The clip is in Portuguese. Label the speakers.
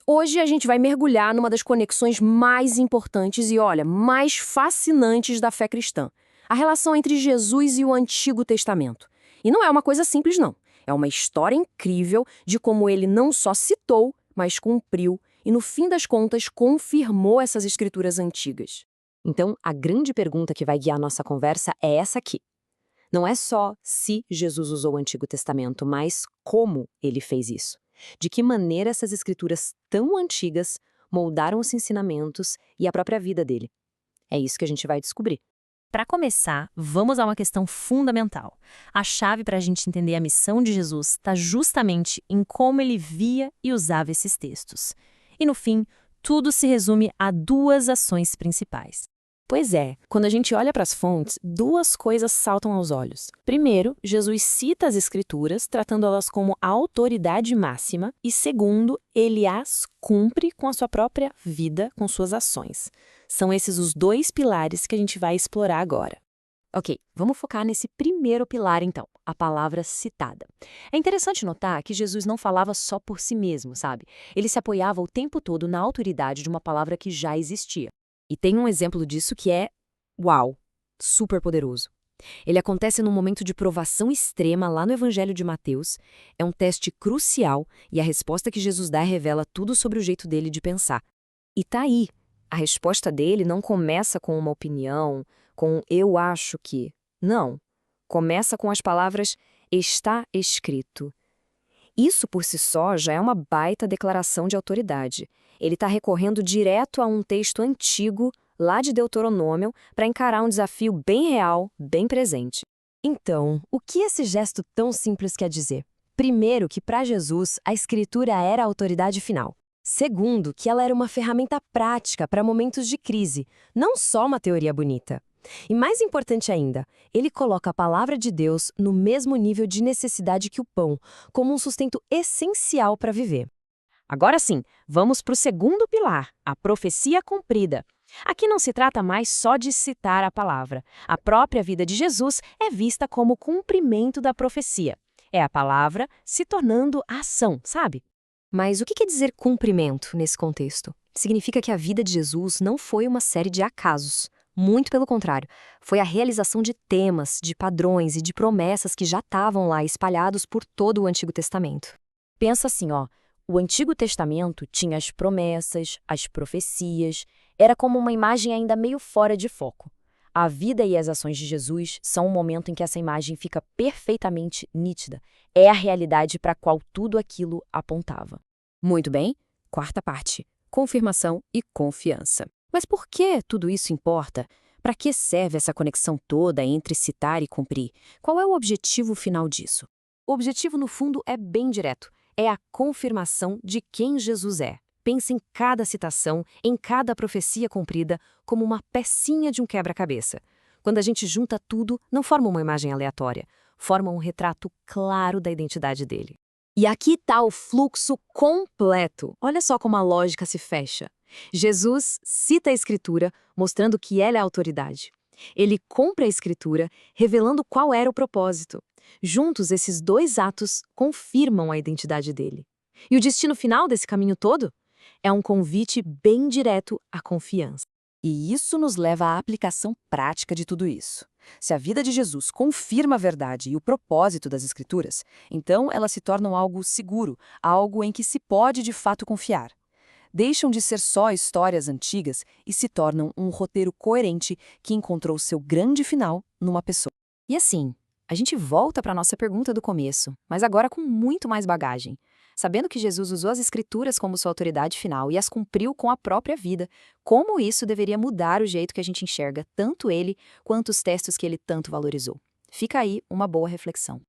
Speaker 1: Hoje a gente vai mergulhar numa das conexões mais importantes e, olha, mais fascinantes da fé cristã. A relação entre Jesus e o Antigo Testamento. E não é uma coisa simples, não. É uma história incrível de como ele não só citou, mas cumpriu e, no fim das contas, confirmou essas escrituras antigas.
Speaker 2: Então, a grande pergunta que vai guiar nossa conversa é essa aqui. Não é só se Jesus usou o Antigo Testamento, mas como ele fez isso. De que maneira essas escrituras tão antigas moldaram os ensinamentos e a própria vida dele. É isso que a gente vai descobrir.
Speaker 3: Para começar, vamos a uma questão fundamental. A chave para a gente entender a missão de Jesus está justamente em como ele via e usava esses textos. E no fim, tudo se resume a duas ações principais.
Speaker 2: Pois é, quando a gente olha para as fontes, duas coisas saltam aos olhos. Primeiro, Jesus cita as escrituras, tratando elas como a autoridade máxima, e segundo, ele as cumpre com a sua própria vida, com suas ações. São esses os dois pilares que a gente vai explorar agora. Ok, vamos focar nesse primeiro pilar então, a palavra citada. É interessante notar que Jesus não falava só por si mesmo, sabe? Ele se apoiava o tempo todo na autoridade de uma palavra que já existia. E tem um exemplo disso que é, uau, super poderoso. Ele acontece num momento de provação extrema lá no Evangelho de Mateus, é um teste crucial e a resposta que Jesus dá revela tudo sobre o jeito dele de pensar. E tá aí, a resposta dele não começa com uma opinião, com eu acho que. Não, começa com as palavras está escrito. Isso por si só já é uma baita declaração de autoridade. Ele está recorrendo direto a um texto antigo, lá de Deuteronômio, para encarar um desafio bem real, bem presente. Então, o que esse gesto tão simples quer dizer? Primeiro, que para Jesus, a escritura era a autoridade final. Segundo, que ela era uma ferramenta prática para momentos de crise, não só uma teoria bonita. E mais importante ainda, ele coloca a palavra de Deus no mesmo nível de necessidade que o pão, como um sustento essencial para viver. Agora sim, vamos para o segundo pilar, a profecia cumprida. Aqui não se trata mais só de citar a palavra. A própria vida de Jesus é vista como o cumprimento da profecia. É a palavra se tornando a ação, sabe? Mas o que quer dizer cumprimento nesse contexto? Significa que a vida de Jesus não foi uma série de acasos. Muito pelo contrário, foi a realização de temas, de padrões e de promessas que já estavam lá espalhados por todo o Antigo Testamento. Pensa assim, ó, o Antigo Testamento tinha as promessas, as profecias, era como uma imagem ainda meio fora de foco. A vida e as ações de Jesus são um momento em que essa imagem fica perfeitamente nítida. É a realidade para a qual tudo aquilo apontava. Muito bem, quarta parte, confirmação e confiança. Mas por que tudo isso importa? Para que serve essa conexão toda entre citar e cumprir? Qual é o objetivo final disso? O objetivo, no fundo, é bem direto. É a confirmação de quem Jesus é. Pense em cada citação, em cada profecia cumprida, como uma pecinha de um quebra-cabeça. Quando a gente junta tudo, não forma uma imagem aleatória, forma um retrato claro da identidade dele. E aqui está o fluxo completo. Olha só como a lógica se fecha. Jesus cita a Escritura, mostrando que ela é a autoridade. Ele cumpre a Escritura, revelando qual era o propósito. Juntos, esses dois atos confirmam a identidade dele. E o destino final desse caminho todo? É um convite bem direto à confiança. E isso nos leva à aplicação prática de tudo isso. Se a vida de Jesus confirma a verdade e o propósito das Escrituras, então elas se tornam algo seguro, algo em que se pode de fato confiar. Deixam de ser só histórias antigas e se tornam um roteiro coerente que encontrou seu grande final numa pessoa. E assim, a gente volta para a nossa pergunta do começo, mas agora com muito mais bagagem. Sabendo que Jesus usou as Escrituras como sua autoridade final e as cumpriu com a própria vida, como isso deveria mudar o jeito que a gente enxerga tanto ele quanto os textos que ele tanto valorizou? Fica aí uma boa reflexão.